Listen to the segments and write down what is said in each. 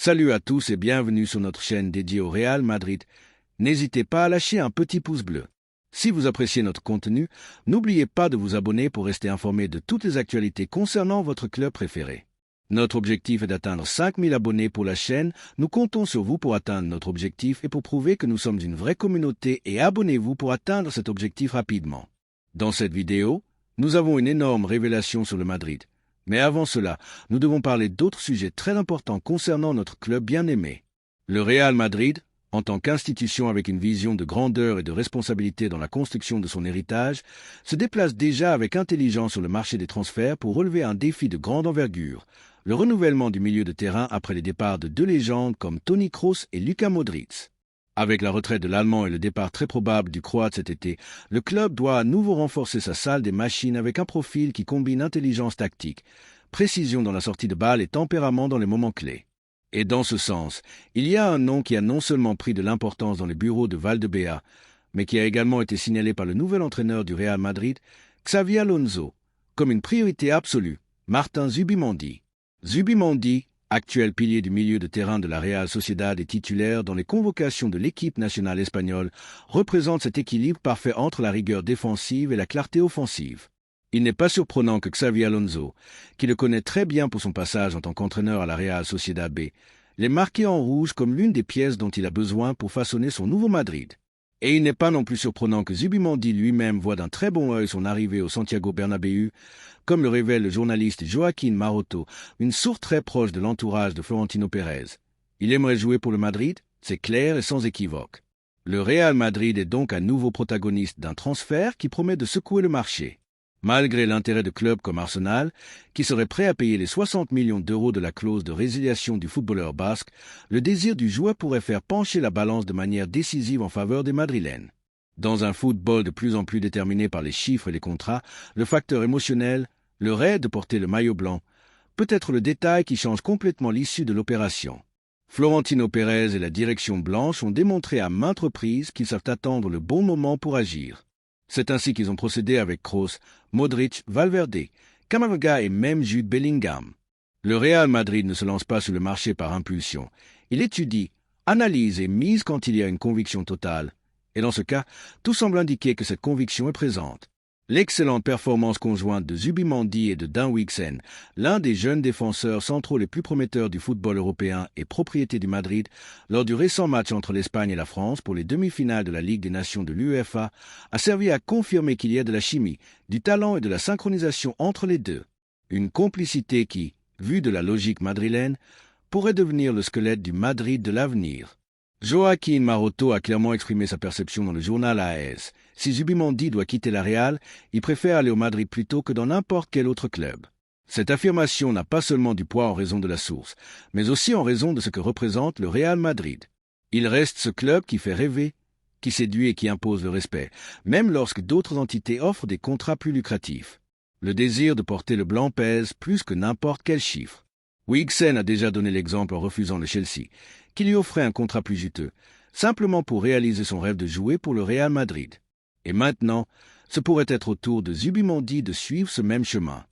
Salut à tous et bienvenue sur notre chaîne dédiée au Real Madrid. N'hésitez pas à lâcher un petit pouce bleu. Si vous appréciez notre contenu, n'oubliez pas de vous abonner pour rester informé de toutes les actualités concernant votre club préféré. Notre objectif est d'atteindre 5000 abonnés pour la chaîne. Nous comptons sur vous pour atteindre notre objectif et pour prouver que nous sommes une vraie communauté et abonnez-vous pour atteindre cet objectif rapidement. Dans cette vidéo, nous avons une énorme révélation sur le Madrid. Mais avant cela, nous devons parler d'autres sujets très importants concernant notre club bien-aimé. Le Real Madrid, en tant qu'institution avec une vision de grandeur et de responsabilité dans la construction de son héritage, se déplace déjà avec intelligence sur le marché des transferts pour relever un défi de grande envergure, le renouvellement du milieu de terrain après les départs de deux légendes comme Toni Kroos et Luka Modric. Avec la retraite de l'Allemand et le départ très probable du Croate cet été, le club doit à nouveau renforcer sa salle des machines avec un profil qui combine intelligence tactique, précision dans la sortie de balle et tempérament dans les moments clés. Et dans ce sens, il y a un nom qui a non seulement pris de l'importance dans les bureaux de Valdebea, mais qui a également été signalé par le nouvel entraîneur du Real Madrid, Xavi Alonso, comme une priorité absolue, Martin Zubimendi. Zubimendi, actuel pilier du milieu de terrain de la Real Sociedad et titulaire dans les convocations de l'équipe nationale espagnole, représente cet équilibre parfait entre la rigueur défensive et la clarté offensive. Il n'est pas surprenant que Xavi Alonso, qui le connaît très bien pour son passage en tant qu'entraîneur à la Real Sociedad B, l'ait marqué en rouge comme l'une des pièces dont il a besoin pour façonner son nouveau Madrid. Et il n'est pas non plus surprenant que Zubimendi lui-même voit d'un très bon œil son arrivée au Santiago Bernabéu, comme le révèle le journaliste Joaquín Maroto, une source très proche de l'entourage de Florentino Pérez. Il aimerait jouer pour le Madrid, c'est clair et sans équivoque. Le Real Madrid est donc un nouveau protagoniste d'un transfert qui promet de secouer le marché. Malgré l'intérêt de clubs comme Arsenal, qui serait prêt à payer les 60 millions d'euros de la clause de résiliation du footballeur basque, le désir du joueur pourrait faire pencher la balance de manière décisive en faveur des Madrilènes. Dans un football de plus en plus déterminé par les chiffres et les contrats, le facteur émotionnel, le rêve de porter le maillot blanc, peut être le détail qui change complètement l'issue de l'opération. Florentino Pérez et la direction blanche ont démontré à maintes reprises qu'ils savent attendre le bon moment pour agir. C'est ainsi qu'ils ont procédé avec Kroos, Modric, Valverde, Camavinga et même Jude Bellingham. Le Real Madrid ne se lance pas sur le marché par impulsion. Il étudie, analyse et mise quand il y a une conviction totale. Et dans ce cas, tout semble indiquer que cette conviction est présente. L'excellente performance conjointe de Zubimendi et de Dean Huijsen, l'un des jeunes défenseurs centraux les plus prometteurs du football européen et propriété du Madrid, lors du récent match entre l'Espagne et la France pour les demi-finales de la Ligue des Nations de l'UEFA, a servi à confirmer qu'il y a de la chimie, du talent et de la synchronisation entre les deux. Une complicité qui, vue de la logique madrilène, pourrait devenir le squelette du Madrid de l'avenir. Joaquín Maroto a clairement exprimé sa perception dans le journal AS. Si Zubimendi doit quitter la Real, il préfère aller au Madrid plutôt que dans n'importe quel autre club. Cette affirmation n'a pas seulement du poids en raison de la source, mais aussi en raison de ce que représente le Real Madrid. Il reste ce club qui fait rêver, qui séduit et qui impose le respect, même lorsque d'autres entités offrent des contrats plus lucratifs. Le désir de porter le blanc pèse plus que n'importe quel chiffre. Huijsen a déjà donné l'exemple en refusant le Chelsea, qui lui offrait un contrat plus juteux, simplement pour réaliser son rêve de jouer pour le Real Madrid. Et maintenant, ce pourrait être au tour de Zubimendi de suivre ce même chemin.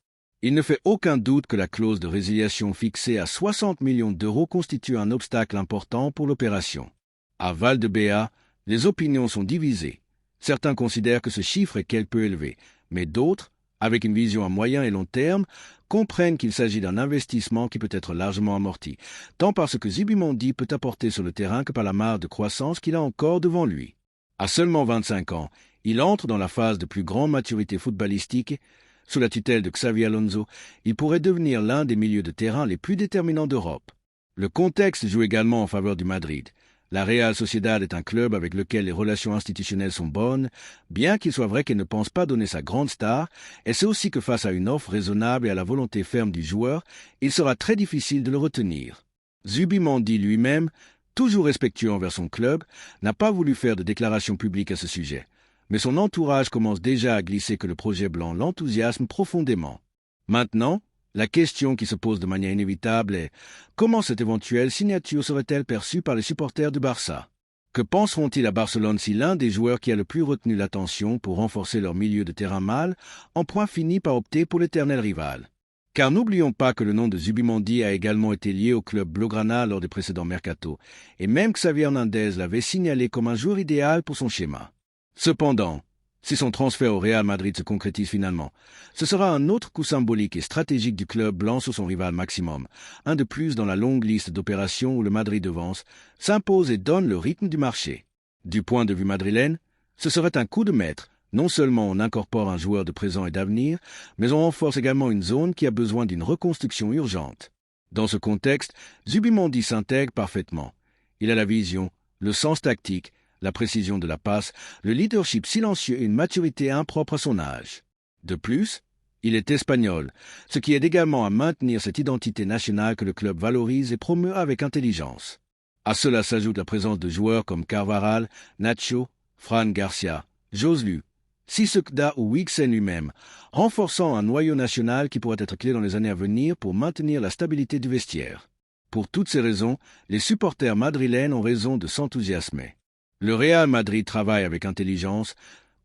Il ne fait aucun doute que la clause de résiliation fixée à 60 millions d'euros constitue un obstacle important pour l'opération. À Valdebea, les opinions sont divisées. Certains considèrent que ce chiffre est quelque peu élevé, mais d'autres, avec une vision à moyen et long terme, comprennent qu'il s'agit d'un investissement qui peut être largement amorti, tant par ce que Zubimendi peut apporter sur le terrain que par la marge de croissance qu'il a encore devant lui. À seulement 25 ans, il entre dans la phase de plus grande maturité footballistique. Sous la tutelle de Xavi Alonso, il pourrait devenir l'un des milieux de terrain les plus déterminants d'Europe. Le contexte joue également en faveur du Madrid. La Real Sociedad est un club avec lequel les relations institutionnelles sont bonnes, bien qu'il soit vrai qu'elle ne pense pas donner sa grande star, et c'est aussi que face à une offre raisonnable et à la volonté ferme du joueur, il sera très difficile de le retenir. Zubimendi lui-même, toujours respectueux envers son club, n'a pas voulu faire de déclaration publique à ce sujet, mais son entourage commence déjà à glisser que le projet blanc l'enthousiasme profondément. Maintenant, la question qui se pose de manière inévitable est comment cette éventuelle signature serait-elle perçue par les supporters du Barça? Que penseront-ils à Barcelone si l'un des joueurs qui a le plus retenu l'attention pour renforcer leur milieu de terrain mâle en point finit par opter pour l'éternel rival? Car n'oublions pas que le nom de Zubimendi a également été lié au club blaugrana lors des précédents mercato, et même Xavi Hernandez l'avait signalé comme un joueur idéal pour son schéma. Cependant, si son transfert au Real Madrid se concrétise finalement, ce sera un autre coup symbolique et stratégique du club blanc sur son rival maximum, un de plus dans la longue liste d'opérations où le Madrid devance, s'impose et donne le rythme du marché. Du point de vue madrilène, ce serait un coup de maître. Non seulement on incorpore un joueur de présent et d'avenir, mais on renforce également une zone qui a besoin d'une reconstruction urgente. Dans ce contexte, Zubimendi s'intègre parfaitement. Il a la vision, le sens tactique, la précision de la passe, le leadership silencieux et une maturité impropre à son âge. De plus, il est espagnol, ce qui aide également à maintenir cette identité nationale que le club valorise et promeut avec intelligence. À cela s'ajoute la présence de joueurs comme Carvajal, Nacho, Fran Garcia, Joselu, Sissegda ou Wixen lui-même, renforçant un noyau national qui pourrait être clé dans les années à venir pour maintenir la stabilité du vestiaire. Pour toutes ces raisons, les supporters madrilènes ont raison de s'enthousiasmer. Le Real Madrid travaille avec intelligence,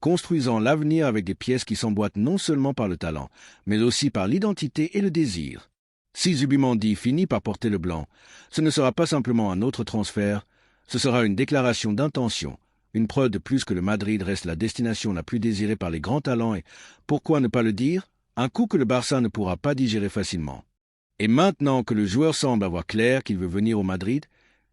construisant l'avenir avec des pièces qui s'emboîtent non seulement par le talent, mais aussi par l'identité et le désir. Si Zubimendi finit par porter le blanc, ce ne sera pas simplement un autre transfert, ce sera une déclaration d'intention, une preuve de plus que le Madrid reste la destination la plus désirée par les grands talents et, pourquoi ne pas le dire, un coup que le Barça ne pourra pas digérer facilement. Et maintenant que le joueur semble avoir clair qu'il veut venir au Madrid,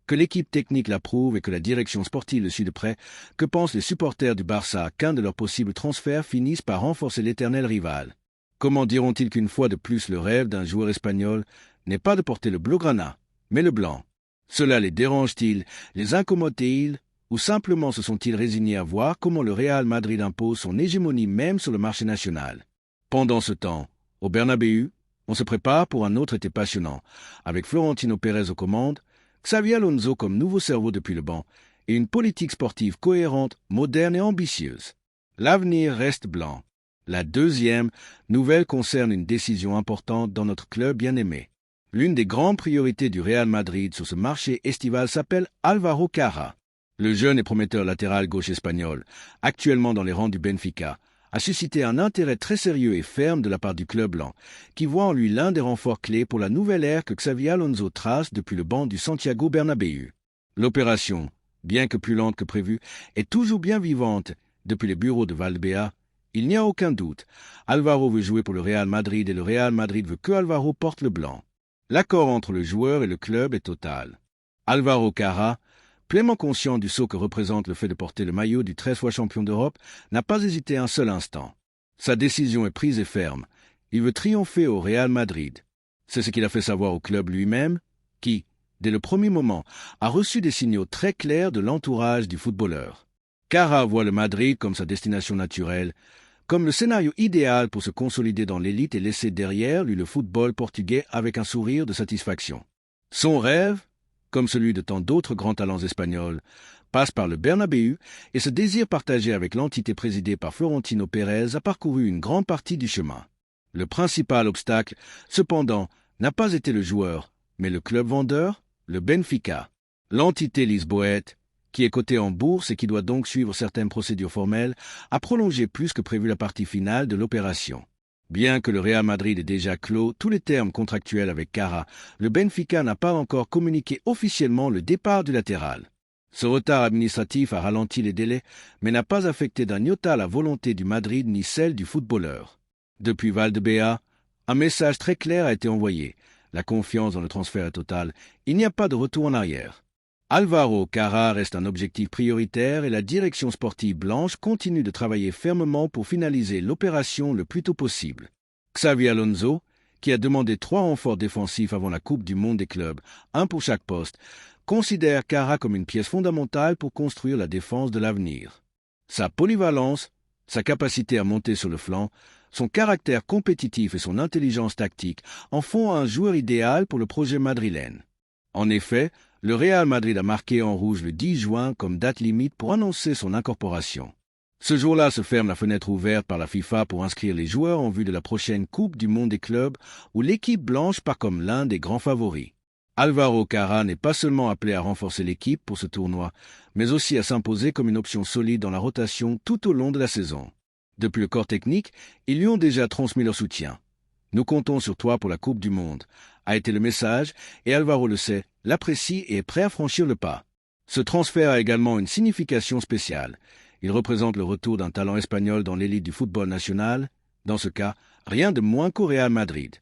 que l'équipe technique l'approuve et que la direction sportive le suit de près, que pensent les supporters du Barça qu'un de leurs possibles transferts finisse par renforcer l'éternel rival? Comment diront-ils qu'une fois de plus le rêve d'un joueur espagnol n'est pas de porter le blaugrana, mais le blanc? Cela les dérange-t-il, les incommode-t-il, ou simplement se sont-ils résignés à voir comment le Real Madrid impose son hégémonie même sur le marché national? Pendant ce temps, au Bernabéu, on se prépare pour un autre été passionnant, avec Florentino Pérez aux commandes, Xavi Alonso comme nouveau cerveau depuis le banc, et une politique sportive cohérente, moderne et ambitieuse. L'avenir reste blanc. La deuxième nouvelle concerne une décision importante dans notre club bien-aimé. L'une des grandes priorités du Real Madrid sur ce marché estival s'appelle Álvaro Carra. Le jeune et prometteur latéral gauche espagnol, actuellement dans les rangs du Benfica, a suscité un intérêt très sérieux et ferme de la part du club blanc, qui voit en lui l'un des renforts clés pour la nouvelle ère que Xavi Alonso trace depuis le banc du Santiago Bernabéu. L'opération, bien que plus lente que prévu, est toujours bien vivante depuis les bureaux de Valdebea. Il n'y a aucun doute, Álvaro veut jouer pour le Real Madrid et le Real Madrid veut que Álvaro porte le blanc. L'accord entre le joueur et le club est total. Álvaro Carra, pleinement conscient du saut que représente le fait de porter le maillot du 13 fois champion d'Europe, n'a pas hésité un seul instant. Sa décision est prise et ferme. Il veut triompher au Real Madrid. C'est ce qu'il a fait savoir au club lui-même, qui, dès le premier moment, a reçu des signaux très clairs de l'entourage du footballeur. Carra voit le Madrid comme sa destination naturelle, comme le scénario idéal pour se consolider dans l'élite et laisser derrière lui le football portugais avec un sourire de satisfaction. Son rêve, comme celui de tant d'autres grands talents espagnols, passe par le Bernabéu et ce désir partagé avec l'entité présidée par Florentino Pérez a parcouru une grande partie du chemin. Le principal obstacle, cependant, n'a pas été le joueur, mais le club vendeur, le Benfica. L'entité lisboète, qui est cotée en bourse et qui doit donc suivre certaines procédures formelles, a prolongé plus que prévu la partie finale de l'opération. Bien que le Real Madrid ait déjà clos tous les termes contractuels avec Carra, le Benfica n'a pas encore communiqué officiellement le départ du latéral. Ce retard administratif a ralenti les délais, mais n'a pas affecté d'un iota la volonté du Madrid ni celle du footballeur. Depuis Valdebea, un message très clair a été envoyé. La confiance dans le transfert est totale. Il n'y a pas de retour en arrière. Álvaro Carra reste un objectif prioritaire et la direction sportive blanche continue de travailler fermement pour finaliser l'opération le plus tôt possible. Xavi Alonso, qui a demandé 3 renforts défensifs avant la Coupe du Monde des clubs, un pour chaque poste, considère Carra comme une pièce fondamentale pour construire la défense de l'avenir. Sa polyvalence, sa capacité à monter sur le flanc, son caractère compétitif et son intelligence tactique en font un joueur idéal pour le projet madrilène. En effet, le Real Madrid a marqué en rouge le 10 juin comme date limite pour annoncer son incorporation. Ce jour-là se ferme la fenêtre ouverte par la FIFA pour inscrire les joueurs en vue de la prochaine Coupe du Monde des clubs où l'équipe blanche part comme l'un des grands favoris. Álvaro Carra n'est pas seulement appelé à renforcer l'équipe pour ce tournoi, mais aussi à s'imposer comme une option solide dans la rotation tout au long de la saison. Depuis le corps technique, ils lui ont déjà transmis leur soutien. Nous comptons sur toi pour la Coupe du Monde, a été le message, et Alvaro le sait, l'apprécie et est prêt à franchir le pas. Ce transfert a également une signification spéciale. Il représente le retour d'un talent espagnol dans l'élite du football national, dans ce cas, rien de moins qu'au Real Madrid.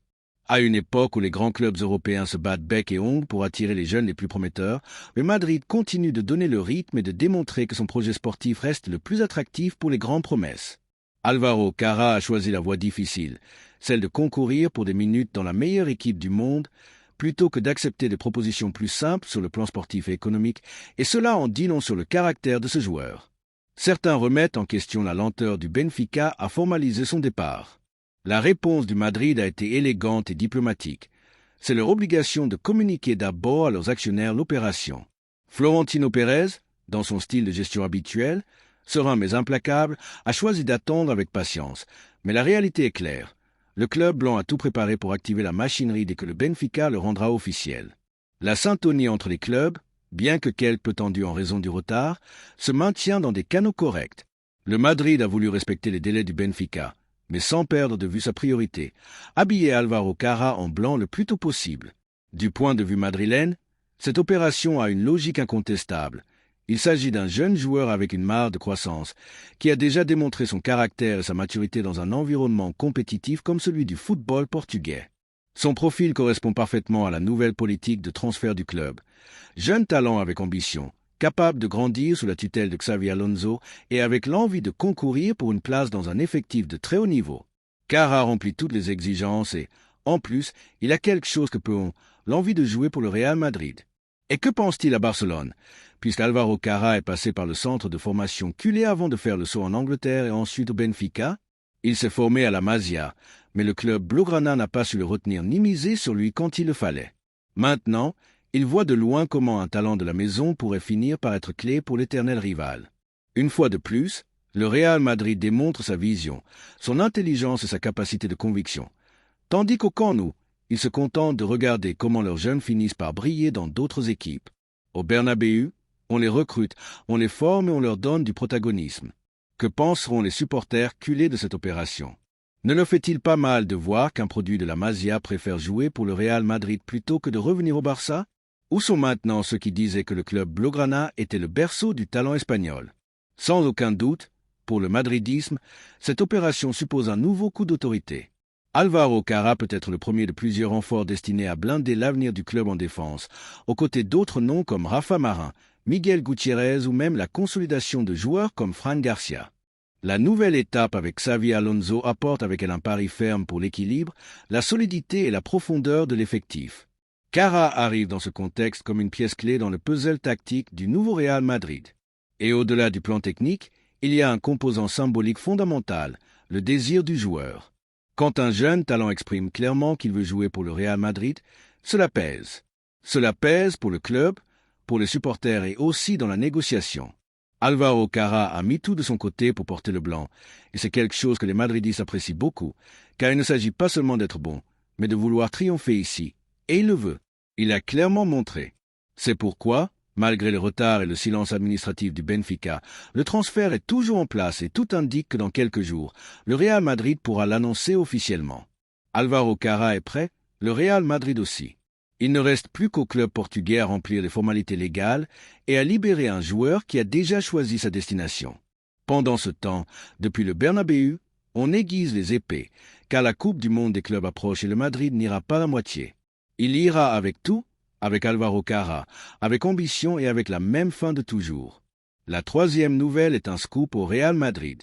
À une époque où les grands clubs européens se battent bec et ongles pour attirer les jeunes les plus prometteurs, le Madrid continue de donner le rythme et de démontrer que son projet sportif reste le plus attractif pour les grandes promesses. Alvaro Cara a choisi la voie difficile, celle de concourir pour des minutes dans la meilleure équipe du monde, plutôt que d'accepter des propositions plus simples sur le plan sportif et économique, et cela en dit long sur le caractère de ce joueur. Certains remettent en question la lenteur du Benfica à formaliser son départ. La réponse du Madrid a été élégante et diplomatique. C'est leur obligation de communiquer d'abord à leurs actionnaires l'opération. Florentino Pérez, dans son style de gestion habituel, serein mais implacable, a choisi d'attendre avec patience. Mais la réalité est claire. Le club blanc a tout préparé pour activer la machinerie dès que le Benfica le rendra officiel. La syntonie entre les clubs, bien que quelque peu tendue en raison du retard, se maintient dans des canaux corrects. Le Madrid a voulu respecter les délais du Benfica, mais sans perdre de vue sa priorité, habiller Alvaro Cara en blanc le plus tôt possible. Du point de vue madrilène, cette opération a une logique incontestable. Il s'agit d'un jeune joueur avec une mare de croissance, qui a déjà démontré son caractère et sa maturité dans un environnement compétitif comme celui du football portugais. Son profil correspond parfaitement à la nouvelle politique de transfert du club. Jeune talent avec ambition, capable de grandir sous la tutelle de Xavi Alonso et avec l'envie de concourir pour une place dans un effectif de très haut niveau. Cara remplit toutes les exigences et, en plus, il a quelque chose que peu l'envie de jouer pour le Real Madrid. Et que pense-t-il à Barcelone, puisqu'Alvaro Cara est passé par le centre de formation culé avant de faire le saut en Angleterre et ensuite au Benfica? Il s'est formé à la Masia, mais le club blaugrana n'a pas su le retenir ni miser sur lui quand il le fallait. Maintenant, il voit de loin comment un talent de la maison pourrait finir par être clé pour l'éternel rival. Une fois de plus, le Real Madrid démontre sa vision, son intelligence et sa capacité de conviction. Tandis qu'au camp Nou, ils se contentent de regarder comment leurs jeunes finissent par briller dans d'autres équipes. Au Bernabéu, on les recrute, on les forme et on leur donne du protagonisme. Que penseront les supporters culés de cette opération? Ne leur fait-il pas mal de voir qu'un produit de la Masia préfère jouer pour le Real Madrid plutôt que de revenir au Barça? Où sont maintenant ceux qui disaient que le club blaugrana était le berceau du talent espagnol? Sans aucun doute, pour le madridisme, cette opération suppose un nouveau coup d'autorité. Alvaro Cara peut être le premier de plusieurs renforts destinés à blinder l'avenir du club en défense, aux côtés d'autres noms comme Rafa Marin, Miguel Gutiérrez ou même la consolidation de joueurs comme Fran Garcia. La nouvelle étape avec Xavi Alonso apporte avec elle un pari ferme pour l'équilibre, la solidité et la profondeur de l'effectif. Cara arrive dans ce contexte comme une pièce clé dans le puzzle tactique du nouveau Real Madrid. Et au-delà du plan technique, il y a un composant symbolique fondamental, le désir du joueur. Quand un jeune talent exprime clairement qu'il veut jouer pour le Real Madrid, cela pèse. Cela pèse pour le club, pour les supporters et aussi dans la négociation. Alvaro Cara a mis tout de son côté pour porter le blanc, et c'est quelque chose que les madridistes apprécient beaucoup, car il ne s'agit pas seulement d'être bon, mais de vouloir triompher ici. Et il le veut. Il a clairement montré. C'est pourquoi, malgré le retard et le silence administratif du Benfica, le transfert est toujours en place et tout indique que dans quelques jours, le Real Madrid pourra l'annoncer officiellement. Alvaro Cara est prêt, le Real Madrid aussi. Il ne reste plus qu'au club portugais à remplir les formalités légales et à libérer un joueur qui a déjà choisi sa destination. Pendant ce temps, depuis le Bernabéu, on aiguise les épées, car la Coupe du Monde des clubs approche et le Madrid n'ira pas à moitié. Il ira avec tout, avec Alvaro Cara, avec ambition et avec la même fin de toujours. La troisième nouvelle est un scoop au Real Madrid.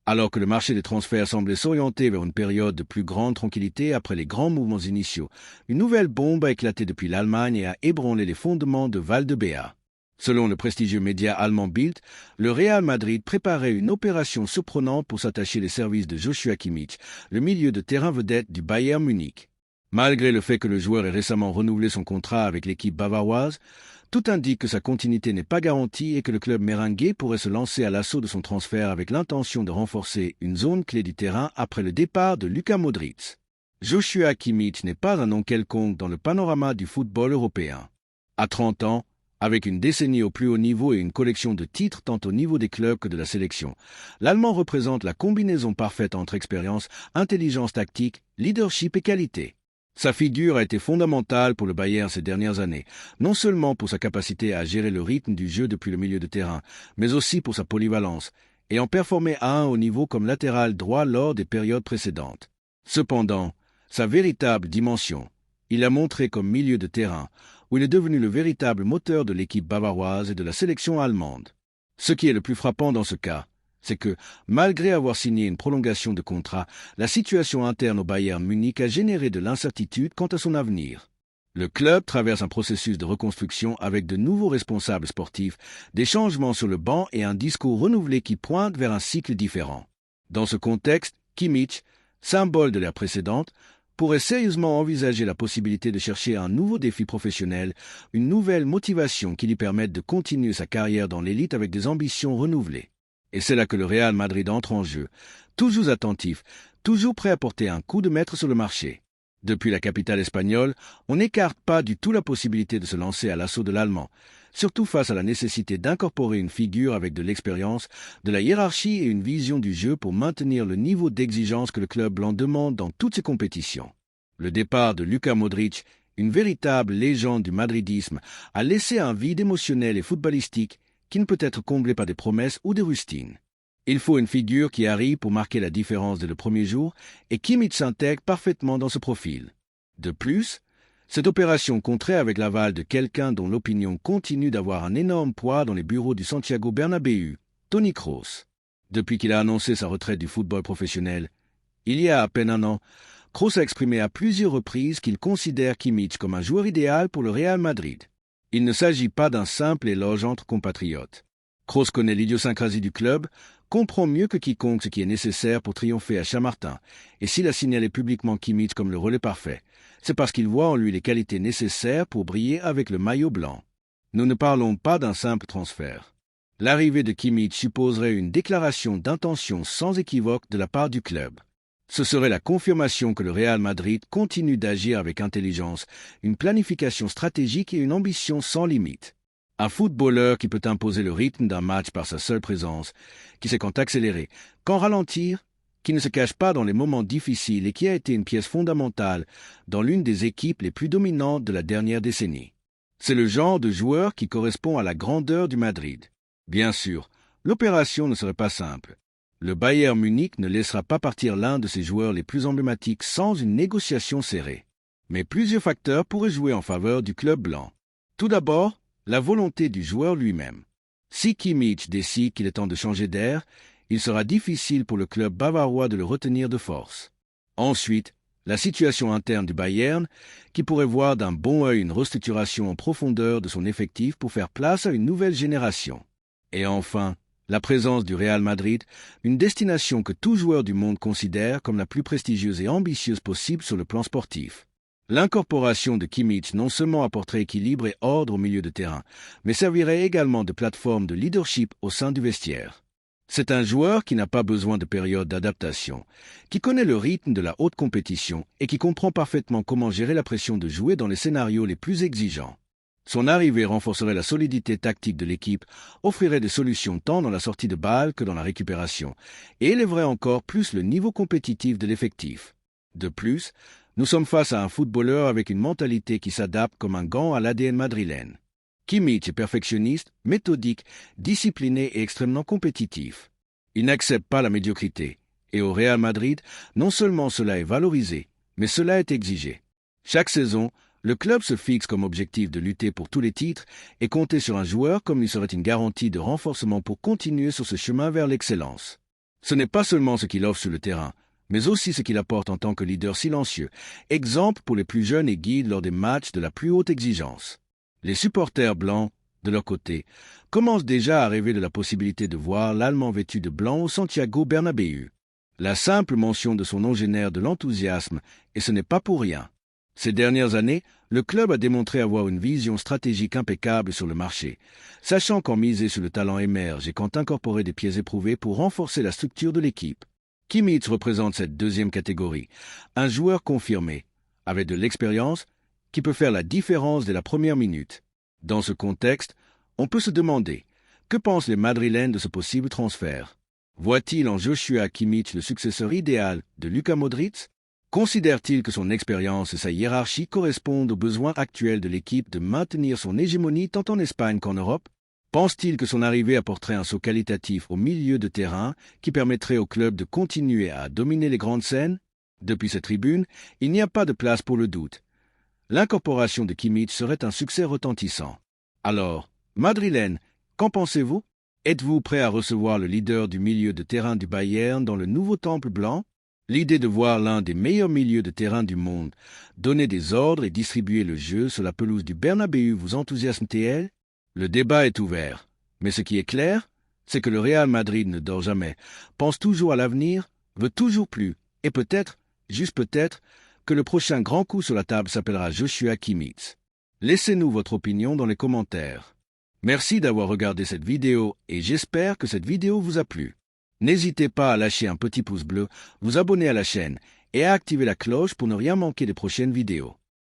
Alors que le marché des transferts semblait s'orienter vers une période de plus grande tranquillité après les grands mouvements initiaux, une nouvelle bombe a éclaté depuis l'Allemagne et a ébranlé les fondements de Valdebea. Selon le prestigieux média allemand Bild, le Real Madrid préparait une opération surprenante pour s'attacher les services de Joshua Kimmich, le milieu de terrain vedette du Bayern Munich. Malgré le fait que le joueur ait récemment renouvelé son contrat avec l'équipe bavaroise, tout indique que sa continuité n'est pas garantie et que le club merengue pourrait se lancer à l'assaut de son transfert avec l'intention de renforcer une zone clé du terrain après le départ de Luka Modric. Joshua Kimmich n'est pas un nom quelconque dans le panorama du football européen. À 30 ans, Avec une décennie au plus haut niveau et une collection de titres tant au niveau des clubs que de la sélection, l'Allemand représente la combinaison parfaite entre expérience, intelligence tactique, leadership et qualité. Sa figure a été fondamentale pour le Bayern ces dernières années, non seulement pour sa capacité à gérer le rythme du jeu depuis le milieu de terrain, mais aussi pour sa polyvalence, ayant performé à un haut niveau comme latéral droit lors des périodes précédentes. Cependant, sa véritable dimension, il l'a montré comme milieu de terrain, où il est devenu le véritable moteur de l'équipe bavaroise et de la sélection allemande. Ce qui est le plus frappant dans ce cas, c'est que, malgré avoir signé une prolongation de contrat, la situation interne au Bayern Munich a généré de l'incertitude quant à son avenir. Le club traverse un processus de reconstruction avec de nouveaux responsables sportifs, des changements sur le banc et un discours renouvelé qui pointe vers un cycle différent. Dans ce contexte, Kimmich, symbole de l'ère précédente, pourrait sérieusement envisager la possibilité de chercher un nouveau défi professionnel, une nouvelle motivation qui lui permette de continuer sa carrière dans l'élite avec des ambitions renouvelées. Et c'est là que le Real Madrid entre en jeu, toujours attentif, toujours prêt à porter un coup de maître sur le marché. Depuis la capitale espagnole, on n'écarte pas du tout la possibilité de se lancer à l'assaut de l'Allemand, surtout face à la nécessité d'incorporer une figure avec de l'expérience, de la hiérarchie et une vision du jeu pour maintenir le niveau d'exigence que le club blanc demande dans toutes ses compétitions. Le départ de Luka Modric, une véritable légende du madridisme, a laissé un vide émotionnel et footballistique qui ne peut être comblé par des promesses ou des rustines. Il faut une figure qui arrive pour marquer la différence dès le premier jour, et Kimmich s'intègre parfaitement dans ce profil. De plus, cette opération compterait avec l'aval de quelqu'un dont l'opinion continue d'avoir un énorme poids dans les bureaux du Santiago Bernabéu, Toni Kroos. Depuis qu'il a annoncé sa retraite du football professionnel, il y a à peine un an, Kroos a exprimé à plusieurs reprises qu'il considère Kimmich comme un joueur idéal pour le Real Madrid. Il ne s'agit pas d'un simple éloge entre compatriotes. Kroos connaît l'idiosyncrasie du club, comprend mieux que quiconque ce qui est nécessaire pour triompher à Chamartin, et s'il a signalé publiquement Kimmich comme le relais parfait, c'est parce qu'il voit en lui les qualités nécessaires pour briller avec le maillot blanc. Nous ne parlons pas d'un simple transfert. L'arrivée de Kimmich supposerait une déclaration d'intention sans équivoque de la part du club. Ce serait la confirmation que le Real Madrid continue d'agir avec intelligence, une planification stratégique et une ambition sans limite. Un footballeur qui peut imposer le rythme d'un match par sa seule présence, qui sait quand accélérer, quand ralentir, qui ne se cache pas dans les moments difficiles et qui a été une pièce fondamentale dans l'une des équipes les plus dominantes de la dernière décennie. C'est le genre de joueur qui correspond à la grandeur du Madrid. Bien sûr, l'opération ne serait pas simple. Le Bayern Munich ne laissera pas partir l'un de ses joueurs les plus emblématiques sans une négociation serrée. Mais plusieurs facteurs pourraient jouer en faveur du club blanc. Tout d'abord, la volonté du joueur lui-même. Si Kimmich décide qu'il est temps de changer d'air, il sera difficile pour le club bavarois de le retenir de force. Ensuite, la situation interne du Bayern, qui pourrait voir d'un bon œil une restructuration en profondeur de son effectif pour faire place à une nouvelle génération. Et enfin, la présence du Real Madrid, une destination que tout joueur du monde considère comme la plus prestigieuse et ambitieuse possible sur le plan sportif. L'incorporation de Kimmich non seulement apporterait équilibre et ordre au milieu de terrain, mais servirait également de plateforme de leadership au sein du vestiaire. C'est un joueur qui n'a pas besoin de période d'adaptation, qui connaît le rythme de la haute compétition et qui comprend parfaitement comment gérer la pression de jouer dans les scénarios les plus exigeants. Son arrivée renforcerait la solidité tactique de l'équipe, offrirait des solutions tant dans la sortie de balle que dans la récupération, et élèverait encore plus le niveau compétitif de l'effectif. De plus, nous sommes face à un footballeur avec une mentalité qui s'adapte comme un gant à l'ADN madrilène. Kimmich est perfectionniste, méthodique, discipliné et extrêmement compétitif. Il n'accepte pas la médiocrité, et au Real Madrid, non seulement cela est valorisé, mais cela est exigé. Chaque saison, le club se fixe comme objectif de lutter pour tous les titres et compter sur un joueur comme lui serait une garantie de renforcement pour continuer sur ce chemin vers l'excellence. Ce n'est pas seulement ce qu'il offre sur le terrain, mais aussi ce qu'il apporte en tant que leader silencieux, exemple pour les plus jeunes et guide lors des matchs de la plus haute exigence. Les supporters blancs, de leur côté, commencent déjà à rêver de la possibilité de voir l'Allemand vêtu de blanc au Santiago Bernabéu. La simple mention de son nom génère de l'enthousiasme, et ce n'est pas pour rien. Ces dernières années, le club a démontré avoir une vision stratégique impeccable sur le marché, sachant quand miser sur le talent émerge et quand incorporer des pieds éprouvés pour renforcer la structure de l'équipe. Kimmich représente cette deuxième catégorie, un joueur confirmé, avec de l'expérience, qui peut faire la différence dès la première minute. Dans ce contexte, on peut se demander, que pensent les Madrilènes de ce possible transfert? Voient-ils en Joshua Kimmich le successeur idéal de Luka Modric? Considère-t-il que son expérience et sa hiérarchie correspondent aux besoins actuels de l'équipe de maintenir son hégémonie tant en Espagne qu'en Europe? Pense-t-il que son arrivée apporterait un saut qualitatif au milieu de terrain qui permettrait au club de continuer à dominer les grandes scènes? Depuis cette tribune, il n'y a pas de place pour le doute. L'incorporation de Kimmich serait un succès retentissant. Alors, Madrilène, qu'en pensez-vous? Êtes-vous prêt à recevoir le leader du milieu de terrain du Bayern dans le nouveau temple blanc? L'idée de voir l'un des meilleurs milieux de terrain du monde donner des ordres et distribuer le jeu sur la pelouse du Bernabéu vous enthousiasme-t-elle? Le débat est ouvert, mais ce qui est clair, c'est que le Real Madrid ne dort jamais, pense toujours à l'avenir, veut toujours plus, et peut-être, juste peut-être, que le prochain grand coup sur la table s'appellera Joshua Kimmich. Laissez-nous votre opinion dans les commentaires. Merci d'avoir regardé cette vidéo et j'espère que cette vidéo vous a plu. N'hésitez pas à lâcher un petit pouce bleu, vous abonner à la chaîne et à activer la cloche pour ne rien manquer des prochaines vidéos.